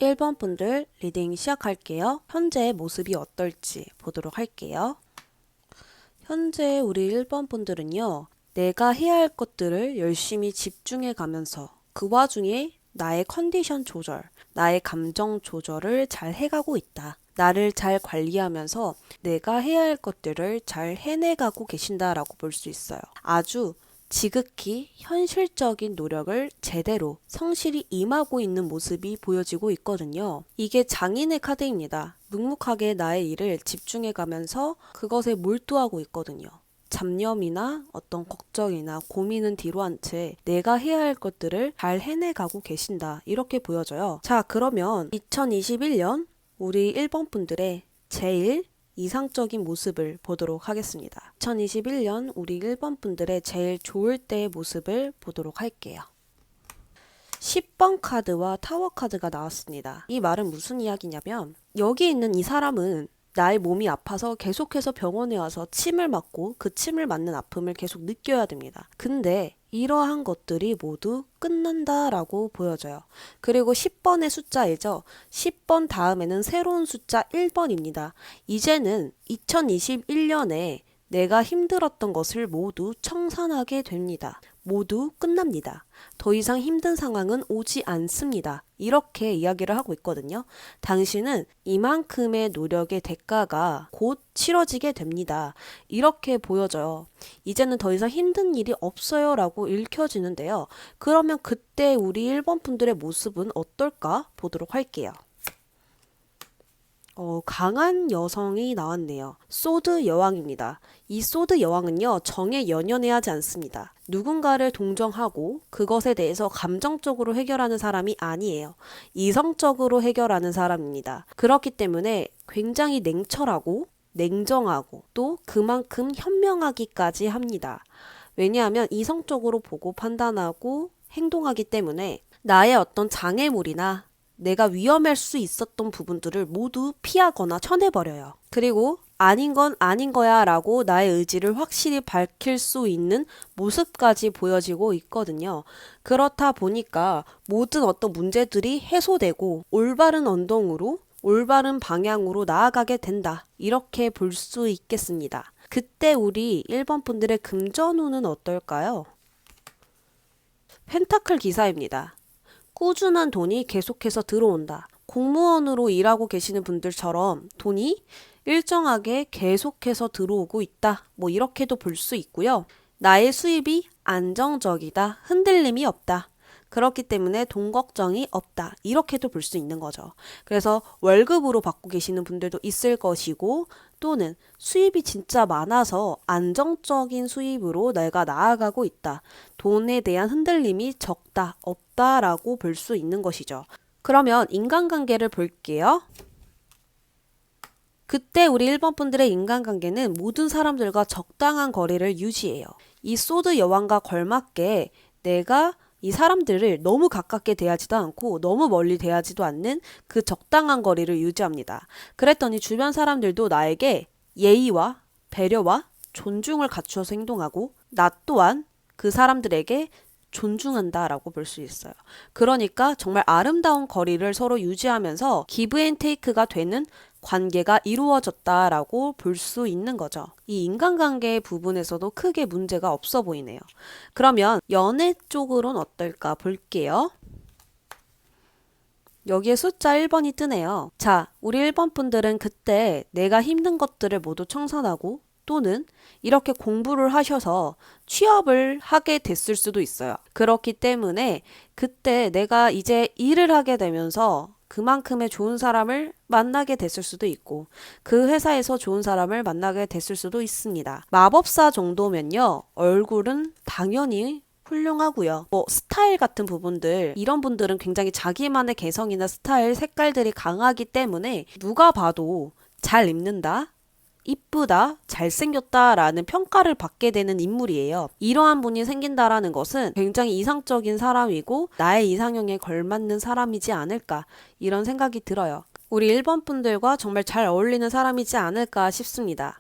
1번 분들 리딩 시작할게요. 현재 모습이 어떨지 보도록 할게요. 현재 우리 1번 분들은요. 내가 해야 할 것들을 열심히 집중해 가면서 그 와중에 나의 컨디션 조절, 나의 감정 조절을 잘 해가고 있다. 나를 잘 관리하면서 내가 해야 할 것들을 잘 해내가고 계신다라고 볼 수 있어요. 아주 지극히 현실적인 노력을 제대로 성실히 임하고 있는 모습이 보여지고 있거든요. 이게 장인의 카드입니다. 묵묵하게 나의 일을 집중해 가면서 그것에 몰두하고 있거든요. 잡념이나 어떤 걱정이나 고민은 뒤로 한 채 내가 해야 할 것들을 잘 해내가고 계신다. 이렇게 보여져요. 자, 그러면 2021년 우리 1번 분들의 제일 이상적인 모습을 보도록 하겠습니다. 2021년 우리 1번 분들의 제일 좋을 때의 모습을 보도록 할게요. 10번 카드와 타워 카드가 나왔습니다. 이 말은 무슨 이야기냐면 여기 있는 이 사람은 나의 몸이 아파서 계속해서 병원에 와서 침을 맞고 그 침을 맞는 아픔을 계속 느껴야 됩니다. 근데 이러한 것들이 모두 끝난다라고 보여져요. 그리고 10번의 숫자이죠. 10번 다음에는 새로운 숫자 1번입니다. 이제는 2021년에 내가 힘들었던 것을 모두 청산하게 됩니다. 모두 끝납니다. 더 이상 힘든 상황은 오지 않습니다. 이렇게 이야기를 하고 있거든요. 당신은 이만큼의 노력의 대가가 곧 치러지게 됩니다. 이렇게 보여져요. 이제는 더 이상 힘든 일이 없어요 라고 읽혀지는데요. 그러면 그때 우리 1번 분들의 모습은 어떨까 보도록 할게요. 강한 여성이 나왔네요. 소드 여왕입니다. 이 소드 여왕은요, 정에 연연해하지 않습니다. 누군가를 동정하고 그것에 대해서 감정적으로 해결하는 사람이 아니에요. 이성적으로 해결하는 사람입니다. 그렇기 때문에 굉장히 냉철하고 냉정하고 또 그만큼 현명하기까지 합니다. 왜냐하면 이성적으로 보고 판단하고 행동하기 때문에 나의 어떤 장애물이나 내가 위험할 수 있었던 부분들을 모두 피하거나 쳐내버려요. 그리고 아닌 건 아닌 거야 라고 나의 의지를 확실히 밝힐 수 있는 모습까지 보여지고 있거든요. 그렇다 보니까 모든 어떤 문제들이 해소되고 올바른 언덕으로 올바른 방향으로 나아가게 된다. 이렇게 볼 수 있겠습니다. 그때 우리 1번 분들의 금전운은 어떨까요? 펜타클 기사입니다. 꾸준한 돈이 계속해서 들어온다. 공무원으로 일하고 계시는 분들처럼 돈이 일정하게 계속해서 들어오고 있다. 뭐 이렇게도 볼 수 있고요. 나의 수입이 안정적이다. 흔들림이 없다. 그렇기 때문에 돈 걱정이 없다. 이렇게도 볼 수 있는 거죠. 그래서 월급으로 받고 계시는 분들도 있을 것이고 또는 수입이 진짜 많아서 안정적인 수입으로 내가 나아가고 있다. 돈에 대한 흔들림이 적다, 없다라고 볼 수 있는 것이죠. 그러면 인간관계를 볼게요. 그때 우리 1번 분들의 인간관계는 모든 사람들과 적당한 거리를 유지해요. 이 소드 여왕과 걸맞게 내가 이 사람들을 너무 가깝게 대하지도 않고 너무 멀리 대하지도 않는 그 적당한 거리를 유지합니다. 그랬더니 주변 사람들도 나에게 예의와 배려와 존중을 갖추어서 행동하고 나 또한 그 사람들에게 존중한다라고 볼 수 있어요. 그러니까 정말 아름다운 거리를 서로 유지하면서 기브 앤 테이크가 되는 관계가 이루어졌다라고 볼 수 있는 거죠. 이 인간관계 부분에서도 크게 문제가 없어 보이네요. 그러면 연애 쪽으로는 어떨까 볼게요. 여기에 숫자 1번이 뜨네요. 자, 우리 1번 분들은 그때 내가 힘든 것들을 모두 청산하고 또는 이렇게 공부를 하셔서 취업을 하게 됐을 수도 있어요. 그렇기 때문에 그때 내가 이제 일을 하게 되면서 그만큼의 좋은 사람을 만나게 됐을 수도 있고 그 회사에서 좋은 사람을 만나게 됐을 수도 있습니다. 마법사 정도면요. 얼굴은 당연히 훌륭하고요. 뭐 스타일 같은 부분들 이런 분들은 굉장히 자기만의 개성이나 스타일, 색깔들이 강하기 때문에 누가 봐도 잘 입는다. 이쁘다, 잘생겼다 라는 평가를 받게 되는 인물이에요. 이러한 분이 생긴다라는 것은 굉장히 이상적인 사람이고 나의 이상형에 걸맞는 사람이지 않을까 이런 생각이 들어요. 우리 1번 분들과 정말 잘 어울리는 사람이지 않을까 싶습니다.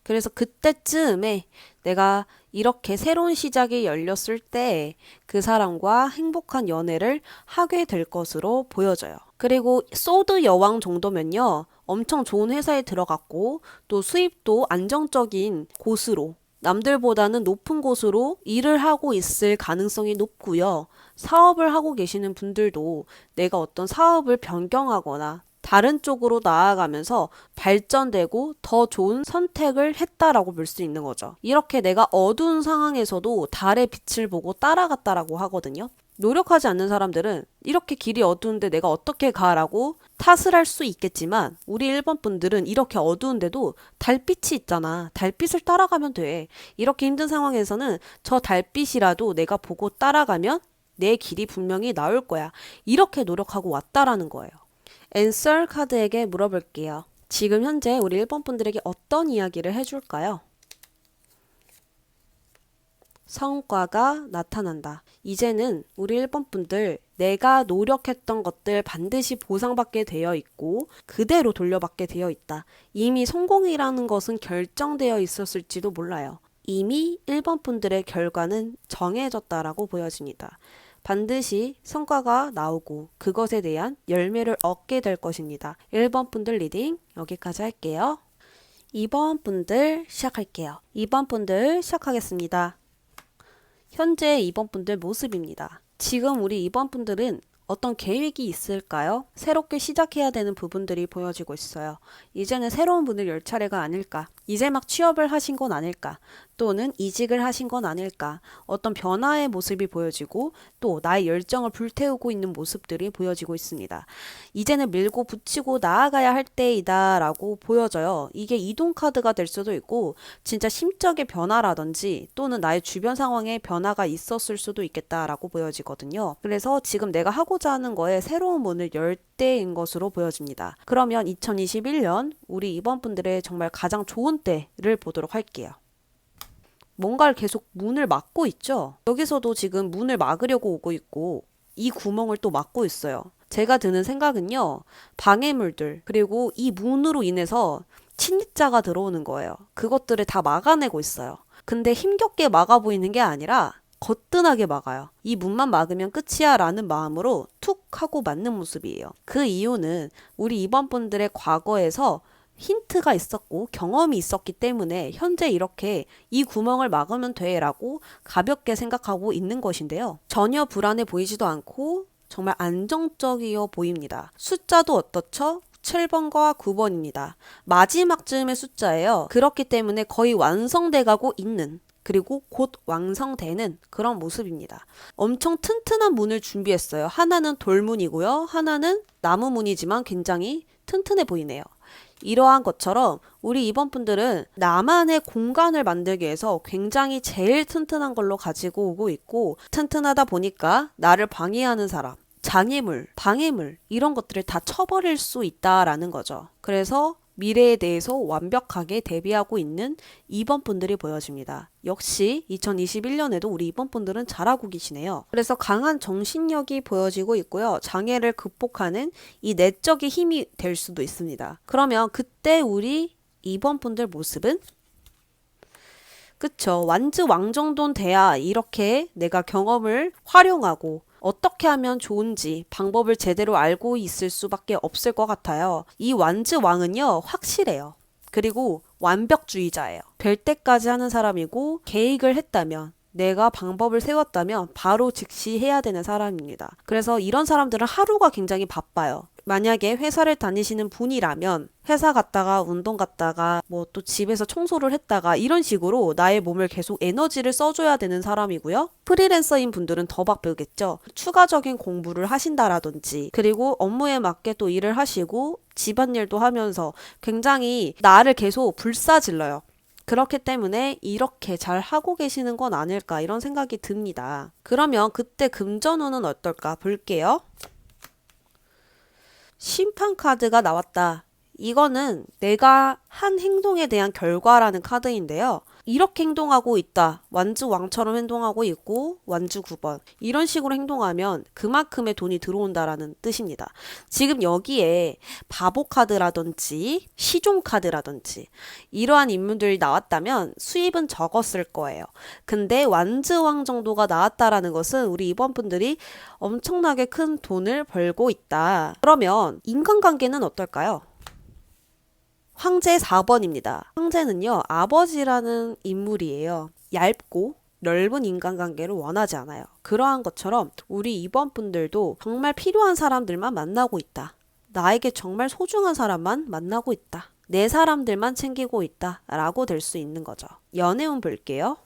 그래서 그때쯤에 내가 이렇게 새로운 시작이 열렸을 때 그 사람과 행복한 연애를 하게 될 것으로 보여져요. 그리고 소드 여왕 정도면요. 엄청 좋은 회사에 들어갔고 또 수입도 안정적인 곳으로 남들보다는 높은 곳으로 일을 하고 있을 가능성이 높고요. 사업을 하고 계시는 분들도 내가 어떤 사업을 변경하거나 다른 쪽으로 나아가면서 발전되고 더 좋은 선택을 했다라고 볼 수 있는 거죠. 이렇게 내가 어두운 상황에서도 달의 빛을 보고 따라갔다라고 하거든요. 노력하지 않는 사람들은 이렇게 길이 어두운데 내가 어떻게 가라고 탓을 할 수 있겠지만 우리 1번 분들은 이렇게 어두운데도 달빛이 있잖아. 달빛을 따라가면 돼. 이렇게 힘든 상황에서는 저 달빛이라도 내가 보고 따라가면 내 길이 분명히 나올 거야. 이렇게 노력하고 왔다라는 거예요. 앤서 카드에게 물어볼게요. 지금 현재 우리 1번 분들에게 어떤 이야기를 해줄까요? 성과가 나타난다. 이제는 우리 1번 분들 내가 노력했던 것들 반드시 보상받게 되어 있고 그대로 돌려받게 되어 있다. 이미 성공이라는 것은 결정되어 있었을지도 몰라요. 이미 1번 분들의 결과는 정해졌다라고 보여집니다. 반드시 성과가 나오고 그것에 대한 열매를 얻게 될 것입니다. 1번 분들 리딩 여기까지 할게요. 2번 분들 시작할게요. 2번 분들 시작하겠습니다. 현재 2번 분들 모습입니다. 지금 우리 2번 분들은 어떤 계획이 있을까요? 새롭게 시작해야 되는 부분들이 보여지고 있어요. 이제는 새로운 문을 열 차례가 아닐까? 이제 막 취업을 하신 건 아닐까? 또는 이직을 하신 건 아닐까? 어떤 변화의 모습이 보여지고 또 나의 열정을 불태우고 있는 모습들이 보여지고 있습니다. 이제는 밀고 붙이고 나아가야 할 때이다 라고 보여져요. 이게 이동 카드가 될 수도 있고 진짜 심적의 변화라든지 또는 나의 주변 상황에 변화가 있었을 수도 있겠다라고 보여지거든요. 그래서 지금 내가 하고자 하는 거에 새로운 문을 열 때인 것으로 보여집니다. 그러면 2021년 우리 이번 분들의 정말 가장 좋은 때를 보도록 할게요. 뭔가를 계속 문을 막고 있죠. 여기서도 지금 문을 막으려고 오고 있고 이 구멍을 또 막고 있어요. 제가 드는 생각은요. 방해물들 그리고 이 문으로 인해서 침입자가 들어오는 거예요. 그것들을 다 막아내고 있어요. 근데 힘겹게 막아 보이는 게 아니라 거뜬하게 막아요. 이 문만 막으면 끝이야 라는 마음으로 툭 하고 맞는 모습이에요. 그 이유는 우리 이번 분들의 과거에서 힌트가 있었고 경험이 있었기 때문에 현재 이렇게 이 구멍을 막으면 돼 라고 가볍게 생각하고 있는 것인데요. 전혀 불안해 보이지도 않고 정말 안정적이어 보입니다. 숫자도 어떻죠? 7번과 9번입니다. 마지막 즈음의 숫자예요. 그렇기 때문에 거의 완성돼 가고 있는 그리고 곧 완성되는 그런 모습입니다. 엄청 튼튼한 문을 준비했어요. 하나는 돌문이고요. 하나는 나무문이지만 굉장히 튼튼해 보이네요. 이러한 것처럼 우리 이번 분들은 나만의 공간을 만들기 위해서 굉장히 제일 튼튼한 걸로 가지고 오고 있고 튼튼하다 보니까 나를 방해하는 사람, 장애물, 방해물 이런 것들을 다 쳐버릴 수 있다라는 거죠. 그래서 미래에 대해서 완벽하게 대비하고 있는 2번 분들이 보여집니다. 역시 2021년에도 우리 2번 분들은 잘하고 계시네요. 그래서 강한 정신력이 보여지고 있고요. 장애를 극복하는 이 내적인 힘이 될 수도 있습니다. 그러면 그때 우리 2번 분들 모습은 그쵸. 완즈왕정돈 돼야 이렇게 내가 경험을 활용하고 어떻게 하면 좋은지 방법을 제대로 알고 있을 수밖에 없을 것 같아요. 이 완즈왕은요, 확실해요. 그리고 완벽주의자예요. 될 때까지 하는 사람이고 계획을 했다면 내가 방법을 세웠다면 바로 즉시 해야 되는 사람입니다. 그래서 이런 사람들은 하루가 굉장히 바빠요. 만약에 회사를 다니시는 분이라면 회사 갔다가 운동 갔다가 뭐 또 집에서 청소를 했다가 이런 식으로 나의 몸을 계속 에너지를 써줘야 되는 사람이고요. 프리랜서인 분들은 더 바쁘겠죠. 추가적인 공부를 하신다라든지 그리고 업무에 맞게 또 일을 하시고 집안일도 하면서 굉장히 나를 계속 불사질러요. 그렇기 때문에 이렇게 잘 하고 계시는 건 아닐까 이런 생각이 듭니다. 그러면 그때 금전운은 어떨까 볼게요. 심판 카드가 나왔다. 이거는 내가 한 행동에 대한 결과라는 카드인데요. 이렇게 행동하고 있다. 완주왕처럼 행동하고 있고 완주 9번. 이런 식으로 행동하면 그만큼의 돈이 들어온다라는 뜻입니다. 지금 여기에 바보카드라든지 시종카드라든지 이러한 인물들이 나왔다면 수입은 적었을 거예요. 근데 완주왕 정도가 나왔다라는 것은 우리 이번 분들이 엄청나게 큰 돈을 벌고 있다. 그러면 인간관계는 어떨까요? 황제 4번입니다. 황제는요, 아버지라는 인물이에요. 얇고 넓은 인간관계를 원하지 않아요. 그러한 것처럼 우리 이번 분들도 정말 필요한 사람들만 만나고 있다. 나에게 정말 소중한 사람만 만나고 있다. 내 사람들만 챙기고 있다. 라고 될 수 있는 거죠. 연애운 볼게요.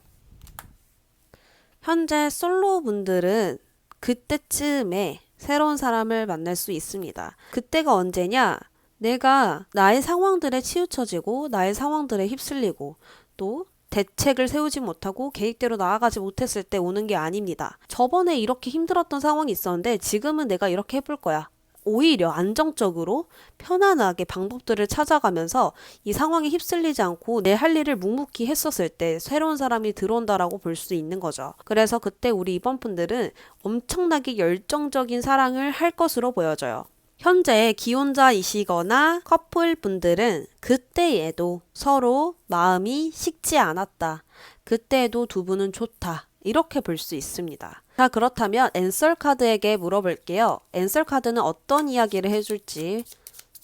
현재 솔로 분들은 그때쯤에 새로운 사람을 만날 수 있습니다. 그때가 언제냐? 내가 나의 상황들에 치우쳐지고 나의 상황들에 휩쓸리고 또 대책을 세우지 못하고 계획대로 나아가지 못했을 때 오는 게 아닙니다. 저번에 이렇게 힘들었던 상황이 있었는데 지금은 내가 이렇게 해볼 거야. 오히려 안정적으로 편안하게 방법들을 찾아가면서 이 상황에 휩쓸리지 않고 내 할 일을 묵묵히 했었을 때 새로운 사람이 들어온다라고 볼 수 있는 거죠. 그래서 그때 우리 이번 분들은 엄청나게 열정적인 사랑을 할 것으로 보여져요. 현재 기혼자이시거나 커플 분들은 그때에도 서로 마음이 식지 않았다. 그때에도 두 분은 좋다. 이렇게 볼 수 있습니다. 자, 그렇다면 앤서 카드에게 물어볼게요. 앤서 카드는 어떤 이야기를 해줄지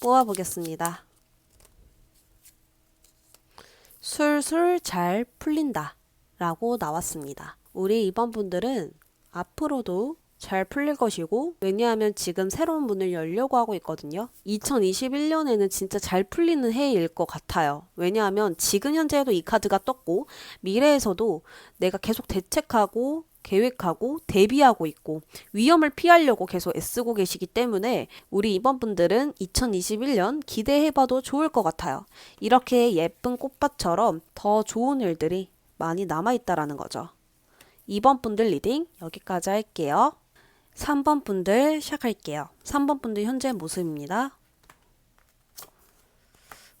뽑아보겠습니다. 술술 잘 풀린다 라고 나왔습니다. 우리 이번 분들은 앞으로도 잘 풀릴 것이고, 왜냐하면 지금 새로운 문을 열려고 하고 있거든요. 2021년에는 진짜 잘 풀리는 해일 것 같아요. 왜냐하면 지금 현재에도 이 카드가 떴고 미래에서도 내가 계속 대책하고 계획하고 대비하고 있고 위험을 피하려고 계속 애쓰고 계시기 때문에 우리 이번 분들은 2021년 기대해봐도 좋을 것 같아요. 이렇게 예쁜 꽃밭처럼 더 좋은 일들이 많이 남아있다라는 거죠. 2번 분들 리딩 여기까지 할게요. 3번 분들 시작할게요. 3번 분들 현재 모습입니다.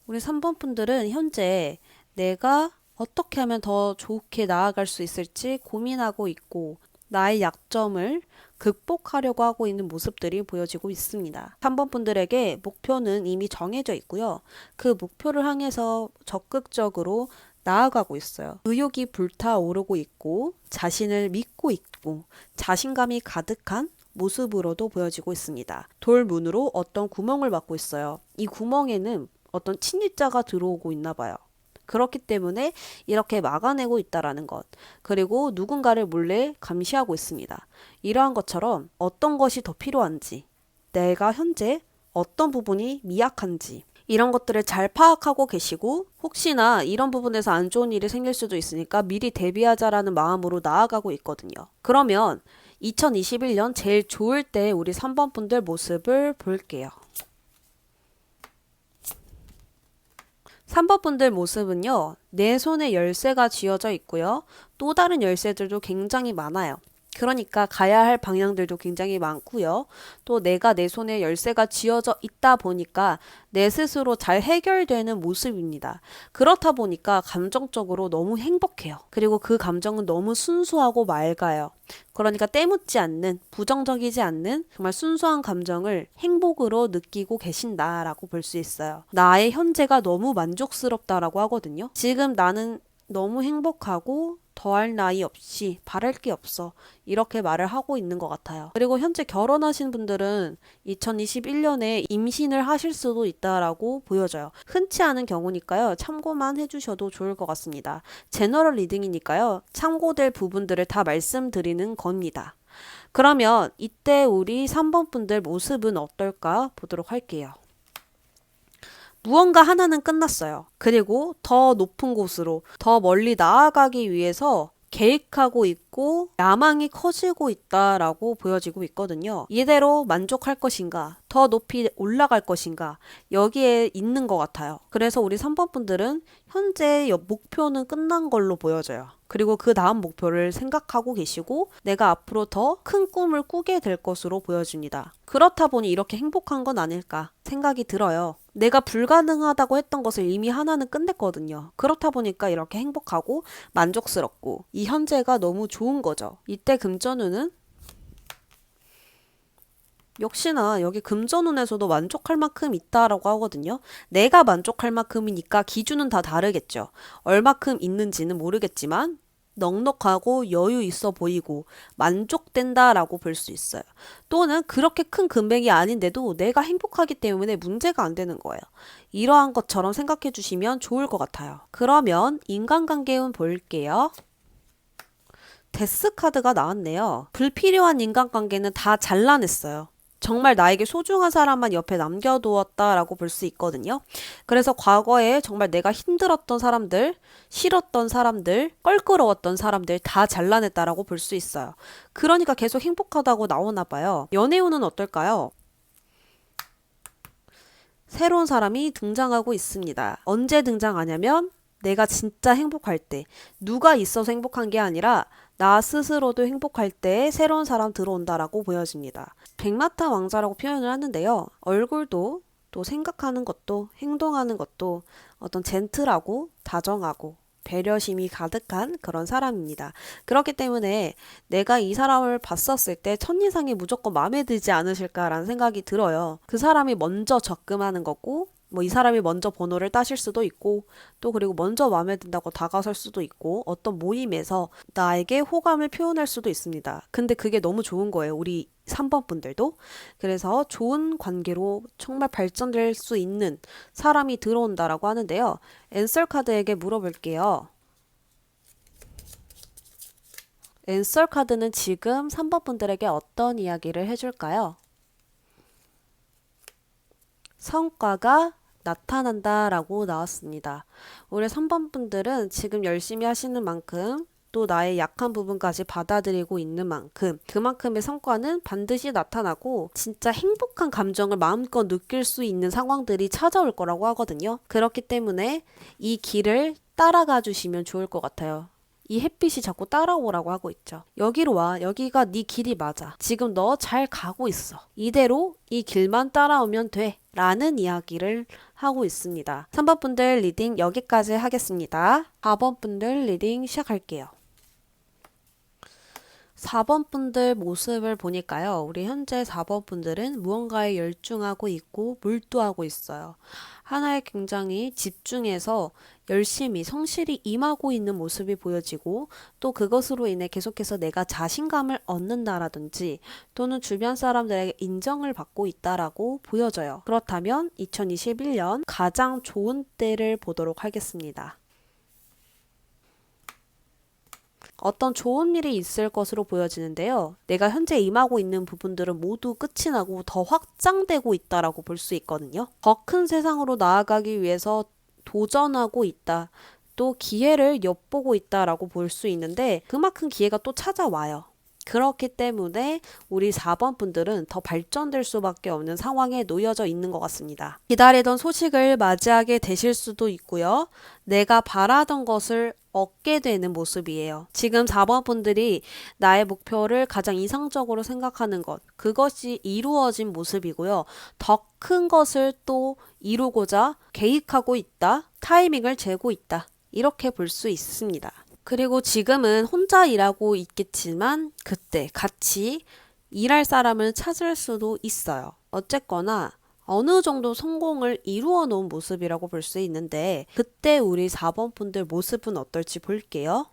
우리 3번 분들은 현재 내가 어떻게 하면 더 좋게 나아갈 수 있을지 고민하고 있고 나의 약점을 극복하려고 하고 있는 모습들이 보여지고 있습니다. 3번 분들에게 목표는 이미 정해져 있고요. 그 목표를 향해서 적극적으로 나아가고 있어요. 의욕이 불타오르고 있고 자신을 믿고 있고 자신감이 가득한 모습으로도 보여지고 있습니다. 돌문으로 어떤 구멍을 막고 있어요. 이 구멍에는 어떤 침입자가 들어오고 있나 봐요. 그렇기 때문에 이렇게 막아내고 있다라는 것. 그리고 누군가를 몰래 감시하고 있습니다. 이러한 것처럼 어떤 것이 더 필요한지, 내가 현재 어떤 부분이 미약한지 이런 것들을 잘 파악하고 계시고 혹시나 이런 부분에서 안 좋은 일이 생길 수도 있으니까 미리 대비하자라는 마음으로 나아가고 있거든요. 그러면 2021년 제일 좋을 때 우리 3번 분들 모습을 볼게요. 3번 분들 모습은요. 내 손에 열쇠가 쥐어져 있고요. 또 다른 열쇠들도 굉장히 많아요. 그러니까 가야 할 방향들도 굉장히 많고요. 또 내가 내 손에 열쇠가 쥐어져 있다 보니까 내 스스로 잘 해결되는 모습입니다. 그렇다 보니까 감정적으로 너무 행복해요. 그리고 그 감정은 너무 순수하고 맑아요. 그러니까 때묻지 않는, 부정적이지 않는 정말 순수한 감정을 행복으로 느끼고 계신다라고 볼 수 있어요. 나의 현재가 너무 만족스럽다라고 하거든요. 지금 나는 너무 행복하고 더할 나위 없이 바랄 게 없어 이렇게 말을 하고 있는 것 같아요. 그리고 현재 결혼하신 분들은 2021년에 임신을 하실 수도 있다라고 보여져요. 흔치 않은 경우니까요. 참고만 해주셔도 좋을 것 같습니다. 제너럴 리딩이니까요. 참고될 부분들을 다 말씀드리는 겁니다. 그러면 이때 우리 3번 분들 모습은 어떨까 보도록 할게요. 무언가 하나는 끝났어요. 그리고 더 높은 곳으로, 더 멀리 나아가기 위해서 계획하고 있고 있고 야망이 커지고 있다라고 보여지고 있거든요. 이대로 만족할 것인가, 더 높이 올라갈 것인가, 여기에 있는 것 같아요. 그래서 우리 3번 분들은 현재 목표는 끝난 걸로 보여져요. 그리고 그 다음 목표를 생각하고 계시고 내가 앞으로 더 큰 꿈을 꾸게 될 것으로 보여집니다. 그렇다 보니 이렇게 행복한 건 아닐까 생각이 들어요. 내가 불가능하다고 했던 것을 이미 하나는 끝냈거든요. 그렇다 보니까 이렇게 행복하고 만족스럽고 이 현재가 너무 좋은 거죠. 이때 금전운은 역시나 여기 금전운에서도 만족할 만큼 있다라고 하거든요. 내가 만족할 만큼이니까 기준은 다 다르겠죠. 얼마큼 있는지는 모르겠지만 넉넉하고 여유 있어 보이고 만족된다라고 볼 수 있어요. 또는 그렇게 큰 금액이 아닌데도 내가 행복하기 때문에 문제가 안 되는 거예요. 이러한 것처럼 생각해 주시면 좋을 것 같아요. 그러면 인간관계운 볼게요. 데스 카드가 나왔네요. 불필요한 인간관계는 다 잘라냈어요. 정말 나에게 소중한 사람만 옆에 남겨두었다라고 볼 수 있거든요. 그래서 과거에 정말 내가 힘들었던 사람들, 싫었던 사람들, 껄끄러웠던 사람들 다 잘라냈다라고 볼 수 있어요. 그러니까 계속 행복하다고 나오나 봐요. 연애운은 어떨까요? 새로운 사람이 등장하고 있습니다. 언제 등장하냐면 내가 진짜 행복할 때, 누가 있어서 행복한 게 아니라 나 스스로도 행복할 때 새로운 사람 들어온다라고 보여집니다. 백마탄 왕자라고 표현을 하는데요. 얼굴도 또 생각하는 것도 행동하는 것도 어떤 젠틀하고 다정하고 배려심이 가득한 그런 사람입니다. 그렇기 때문에 내가 이 사람을 봤었을 때 첫인상이 무조건 마음에 들지 않으실까라는 생각이 들어요. 그 사람이 먼저 접근하는 거고 뭐 이 사람이 먼저 번호를 따실 수도 있고 또 그리고 먼저 마음에 든다고 다가설 수도 있고 어떤 모임에서 나에게 호감을 표현할 수도 있습니다. 근데 그게 너무 좋은 거예요. 우리 3번 분들도. 그래서 좋은 관계로 정말 발전될 수 있는 사람이 들어온다라고 하는데요. 앤서 카드에게 물어볼게요. 앤서 카드는 지금 3번 분들에게 어떤 이야기를 해줄까요? 성과가 나타난다 라고 나왔습니다. 우리 3번 분들은 지금 열심히 하시는 만큼 또 나의 약한 부분까지 받아들이고 있는 만큼 그만큼의 성과는 반드시 나타나고 진짜 행복한 감정을 마음껏 느낄 수 있는 상황들이 찾아올 거라고 하거든요. 그렇기 때문에 이 길을 따라가 주시면 좋을 것 같아요. 이 햇빛이 자꾸 따라오라고 하고 있죠. 여기로 와. 여기가 네 길이 맞아. 지금 너 잘 가고 있어. 이대로 이 길만 따라오면 돼. 라는 이야기를 하고 있습니다. 3번 분들 리딩 여기까지 하겠습니다. 4번 분들 리딩 시작할게요. 4번 분들 모습을 보니까요. 우리 현재 4번 분들은 무언가에 열중하고 있고 몰두하고 있어요. 하나에 굉장히 집중해서 열심히 성실히 임하고 있는 모습이 보여지고 또 그것으로 인해 계속해서 내가 자신감을 얻는다라든지 또는 주변 사람들에게 인정을 받고 있다라고 보여져요. 그렇다면 2021년 가장 좋은 때를 보도록 하겠습니다. 어떤 좋은 일이 있을 것으로 보여지는데요. 내가 현재 임하고 있는 부분들은 모두 끝이 나고 더 확장되고 있다라고 볼 수 있거든요. 더 큰 세상으로 나아가기 위해서 도전하고 있다. 또 기회를 엿보고 있다라고 볼 수 있는데 그만큼 기회가 또 찾아와요. 그렇기 때문에 우리 4번 분들은 더 발전될 수밖에 없는 상황에 놓여져 있는 것 같습니다. 기다리던 소식을 맞이하게 되실 수도 있고요. 내가 바라던 것을 얻게 되는 모습이에요. 지금 4번 분들이 나의 목표를 가장 이상적으로 생각하는 것, 그것이 이루어진 모습이고요. 더 큰 것을 또 이루고자 계획하고 있다, 타이밍을 재고 있다, 이렇게 볼 수 있습니다. 그리고 지금은 혼자 일하고 있겠지만 그때 같이 일할 사람을 찾을 수도 있어요. 어쨌거나 어느 정도 성공을 이루어 놓은 모습이라고 볼 수 있는데 그때 우리 4번 분들 모습은 어떨지 볼게요.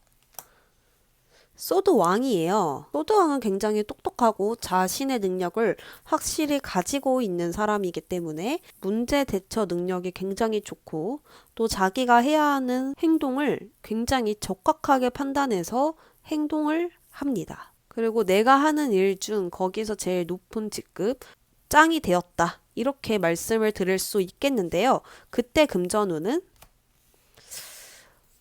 소드 왕이에요. 소드 왕은 굉장히 똑똑하고 자신의 능력을 확실히 가지고 있는 사람이기 때문에 문제 대처 능력이 굉장히 좋고 또 자기가 해야 하는 행동을 굉장히 적확하게 판단해서 행동을 합니다. 그리고 내가 하는 일 중 거기서 제일 높은 직급, 짱이 되었다. 이렇게 말씀을 드릴 수 있겠는데요. 그때 금전운은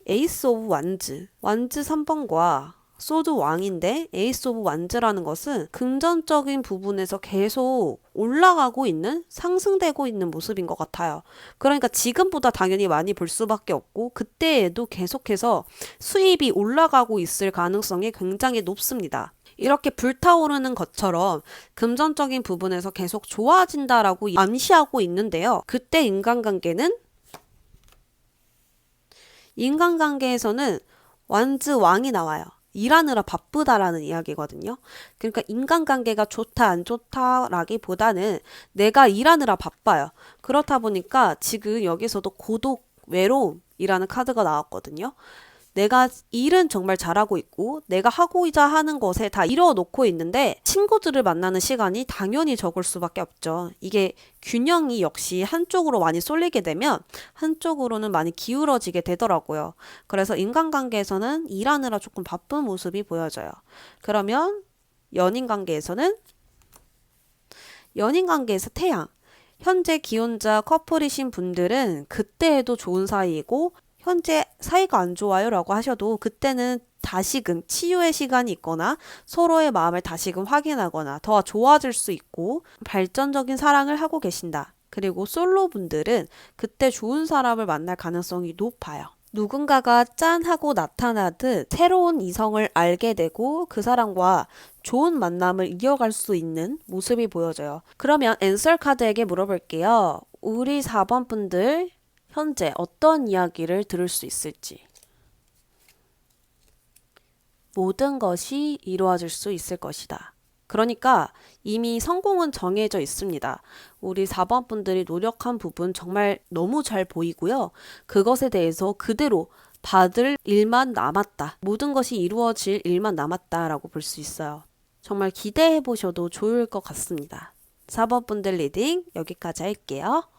에이스 오브 완즈 3번과 소드 왕인데 에이스 오브 완즈라는 것은 금전적인 부분에서 계속 올라가고 있는, 상승되고 있는 모습인 것 같아요. 그러니까 지금보다 당연히 많이 벌 수밖에 없고 그때에도 계속해서 수입이 올라가고 있을 가능성이 굉장히 높습니다. 이렇게 불타오르는 것처럼 금전적인 부분에서 계속 좋아진다라고 암시하고 있는데요. 그때 인간관계에서는 완즈 왕이 나와요. 일하느라 바쁘다라는 이야기거든요. 그러니까 인간관계가 좋다 안 좋다라기보다는 내가 일하느라 바빠요. 그렇다 보니까 지금 여기서도 고독, 외로움이라는 카드가 나왔거든요. 내가 일은 정말 잘하고 있고 내가 하고자 하는 것에 다 이뤄놓고 있는데 친구들을 만나는 시간이 당연히 적을 수밖에 없죠. 이게 균형이 역시 한쪽으로 많이 쏠리게 되면 한쪽으로는 많이 기울어지게 되더라고요. 그래서 인간관계에서는 일하느라 조금 바쁜 모습이 보여져요. 그러면 연인관계에서 태양. 현재 기혼자 커플이신 분들은 그때에도 좋은 사이이고 현재 사이가 안 좋아요 라고 하셔도 그때는 다시금 치유의 시간이 있거나 서로의 마음을 다시금 확인하거나 더 좋아질 수 있고 발전적인 사랑을 하고 계신다. 그리고 솔로 분들은 그때 좋은 사람을 만날 가능성이 높아요. 누군가가 짠 하고 나타나듯 새로운 이성을 알게 되고 그 사람과 좋은 만남을 이어갈 수 있는 모습이 보여져요. 그러면 앤서 카드에게 물어볼게요. 우리 4번 분들 현재 어떤 이야기를 들을 수 있을지. 모든 것이 이루어질 수 있을 것이다. 그러니까 이미 성공은 정해져 있습니다. 우리 4번 분들이 노력한 부분 정말 너무 잘 보이고요. 그것에 대해서 그대로 받을 일만 남았다. 모든 것이 이루어질 일만 남았다라고 볼 수 있어요. 정말 기대해 보셔도 좋을 것 같습니다. 4번 분들 리딩 여기까지 할게요.